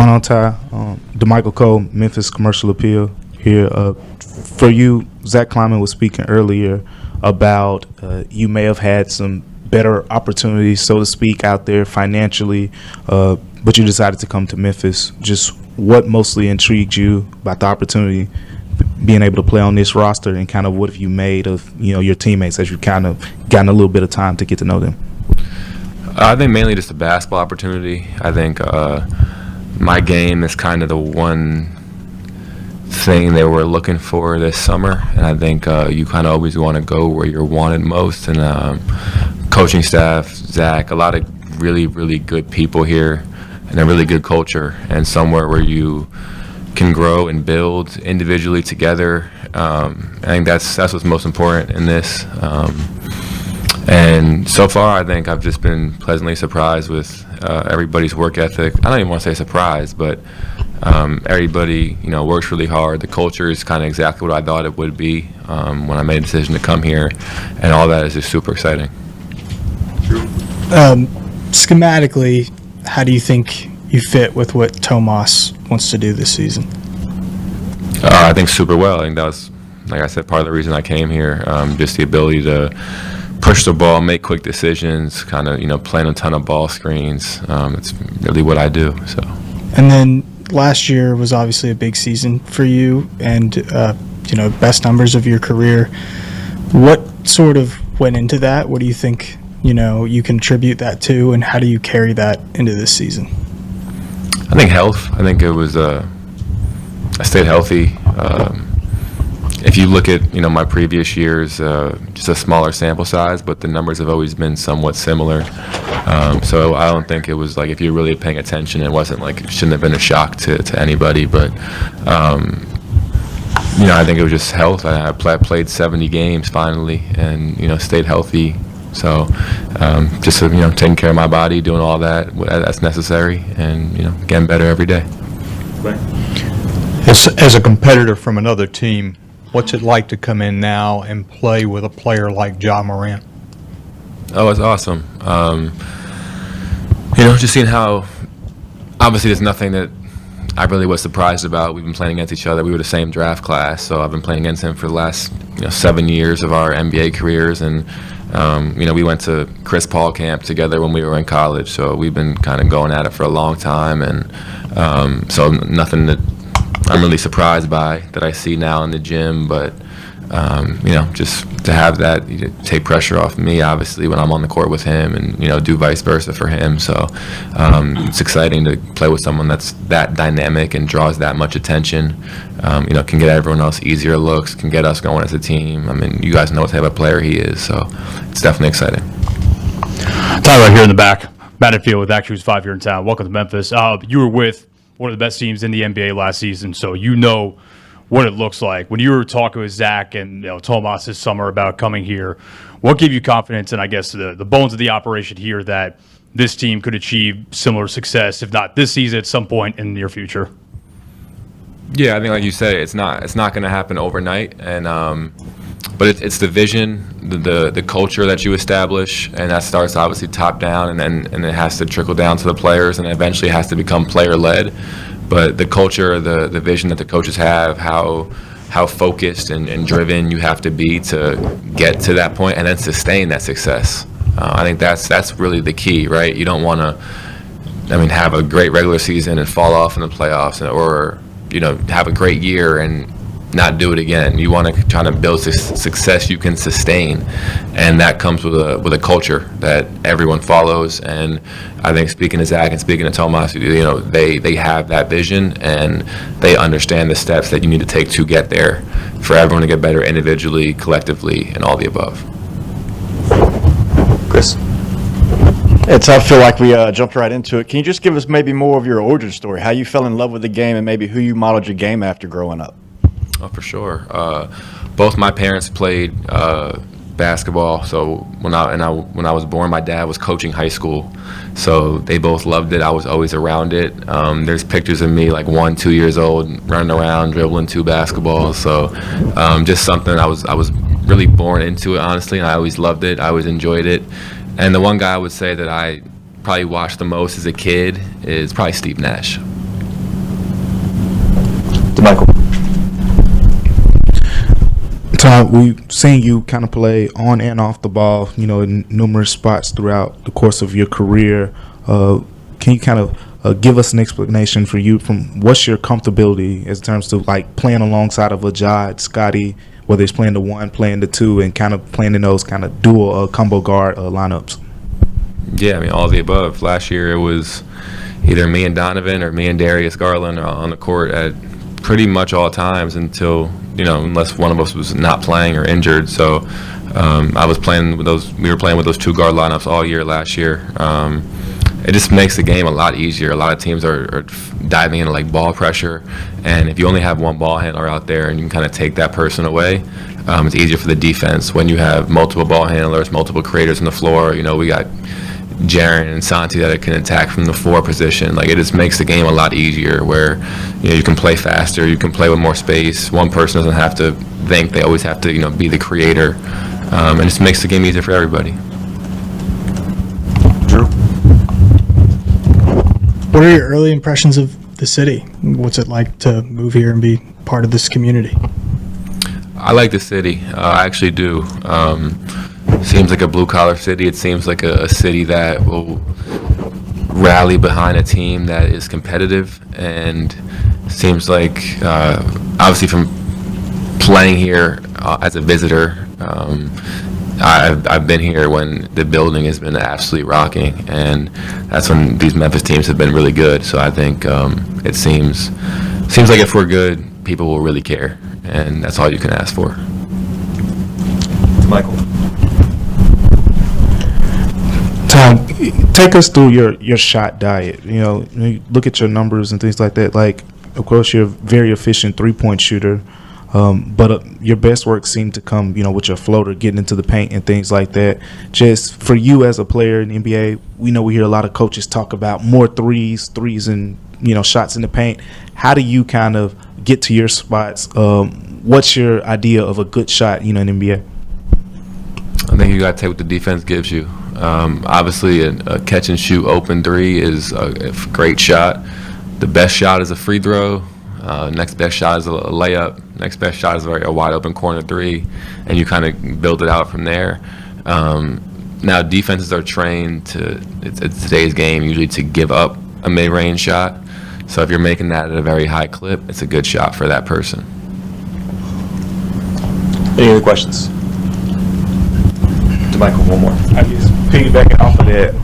going on, Ty? DeMichael Cole, Memphis Commercial Appeal here. For you, Zach Kleiman was speaking earlier about you may have had some better opportunities, so to speak, out there financially, but you decided to come to Memphis. Just what mostly intrigued you about the opportunity being able to play on this roster, and kind of what have you made of your teammates as you've kind of gotten a little bit of time to get to know them? I think mainly just a basketball opportunity. I think my game is kind of the one thing they were looking for this summer, and I think you kind of always want to go where you're wanted most. And coaching staff, Zach, a lot of really, really good people here, and a really good culture, and somewhere where you can grow and build individually together. I think that's what's most important in this. And so far, I think I've just been pleasantly surprised with everybody's work ethic. I don't even want to say surprised, but everybody, works really hard. The culture is kind of exactly what I thought it would be when I made a decision to come here, and all that is just super exciting. Schematically, how do you think you fit with what Tomas wants to do this season? I think super well. I think that was, like I said, part of the reason I came here. Just the ability to push the ball, make quick decisions, kind of, playing a ton of ball screens. It's really what I do. So. And then last year was obviously a big season for you, and best numbers of your career. What sort of went into that? What do you think you contribute that to, and how do you carry that into this season? I think health. I think it was I stayed healthy. If you look at my previous years, just a smaller sample size, but the numbers have always been somewhat similar. So I don't think it was like, if you're really paying attention, it wasn't like, it shouldn't have been a shock to anybody. But I think it was just health. I played 70 games finally, and stayed healthy. So just taking care of my body, doing all that's necessary, and getting better every day. As a competitor from another team, what's it like to come in now and play with a player like Ja Morant? Oh, it's awesome. Just seeing how, obviously there's nothing that I really was surprised about. We've been playing against each other. We were the same draft class, so I've been playing against him for the last 7 years of our NBA careers, and we went to Chris Paul camp together when we were in college, so we've been kind of going at it for a long time, and so nothing that I'm really surprised by that I see now in the gym, but just to have that take pressure off me, obviously, when I'm on the court with him, and do vice versa for him. So it's exciting to play with someone that's that dynamic and draws that much attention. Can get everyone else easier looks, can get us going as a team. I mean, you guys know what type of player he is, so it's definitely exciting. Tyler here in the back, Battlefield with Act Shoes 5 here in town. Welcome to Memphis. You were with one of the best teams in the NBA last season, so what it looks like. When you were talking with Zach and Tomas this summer about coming here, what gave you confidence, and I guess the bones of the operation here, that this team could achieve similar success, if not this season, at some point in the near future? Yeah, I think like you said, it's not going to happen overnight, and but it's the vision, the culture that you establish, and that starts obviously top down, and it has to trickle down to the players, and eventually has to become player led. But the culture, the vision that the coaches have, how focused and driven you have to be to get to that point, and then sustain that success. I think that's really the key, right? You don't want to, have a great regular season and fall off in the playoffs, or have a great year and not do it again. You want to try to build success you can sustain, and that comes with a culture that everyone follows. And I think, speaking to Zach and speaking to Tomas, they have that vision, and they understand the steps that you need to take to get there, for everyone to get better individually, collectively, and all the above. Chris? I feel like we jumped right into it. Can you just give us maybe more of your origin story, how you fell in love with the game, and maybe who you modeled your game after growing up? Oh, for sure. Both my parents played basketball. So when I was born, my dad was coaching high school. So they both loved it. I was always around it. There's pictures of me like 1-2 years old, running around, dribbling 2 basketballs. So just something I was really born into it, honestly, and I always loved it. I always enjoyed it. And the one guy I would say that I probably watched the most as a kid is probably Steve Nash. DeMichael. Tom, we've seen you kind of play on and off the ball, in numerous spots throughout the course of your career. Can you kind of give us an explanation for you from what's your comfortability in terms of like playing alongside of a Ja, Scotty, whether it's playing the one, playing the two, and kind of playing in those kind of dual combo guard lineups? Yeah, I mean, all of the above. Last year it was either me and Donovan or me and Darius Garland on the court at pretty much all times until, unless one of us was not playing or injured. So I was playing with those. We were playing with those two guard lineups all year last year. It just makes the game a lot easier. A lot of teams are diving into like ball pressure, and if you only have one ball handler out there and you can kind of take that person away, it's easier for the defense. When you have multiple ball handlers, multiple creators on the floor, we got Jaren and Santi that can attack from the 4 position. Like, it just makes the game a lot easier where you can play faster, you can play with more space. One person doesn't have to think; they always have to be the creator, and it just makes the game easier for everybody. Drew. What are your early impressions of the city? What's it like to move here and be part of this community? I like the city. I actually do. Seems like a blue-collar city. It seems like a city that will rally behind a team that is competitive, and seems like, obviously from playing here as a visitor, I've been here when the building has been absolutely rocking, and that's when these Memphis teams have been really good. So I think it seems like if we're good, people will really care, and that's all you can ask for. Michael. Tom, take us through your shot diet. You look at your numbers and things like that. Like, of course, you're a very efficient three-point shooter, but your best work seemed to come, with your floater, getting into the paint and things like that. Just for you as a player in the NBA, we hear a lot of coaches talk about more threes and shots in the paint. How do you kind of get to your spots? What's your idea of a good shot, in the NBA? I think you got to take what the defense gives you. Obviously, a catch and shoot open 3 is a great shot. The best shot is a free throw. Next best shot is a layup. Next best shot is a wide open corner 3, and you kind of build it out from there. Now, defenses are trained it's today's game usually to give up a mid-range shot. So if you're making that at a very high clip, it's a good shot for that person. Any other questions? Michael, one more. I guess piggybacking off of that,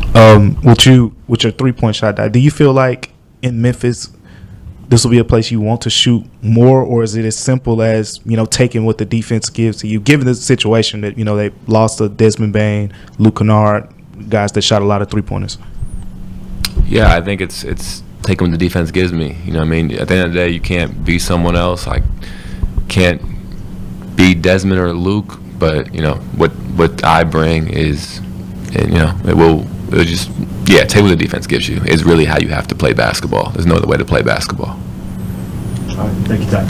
with your three-point shot, do you feel like in Memphis this will be a place you want to shoot more, or is it as simple as taking what the defense gives to you? Given the situation that they lost to Desmond Bane, Luke Kennard, guys that shot a lot of three-pointers. Yeah, I think it's taking what the defense gives me. At the end of the day, you can't be someone else. I can't be Desmond or Luke. But what I bring is, it'll just take what the defense gives you. It's really how you have to play basketball. There's no other way to play basketball. All right, thank you, Ty.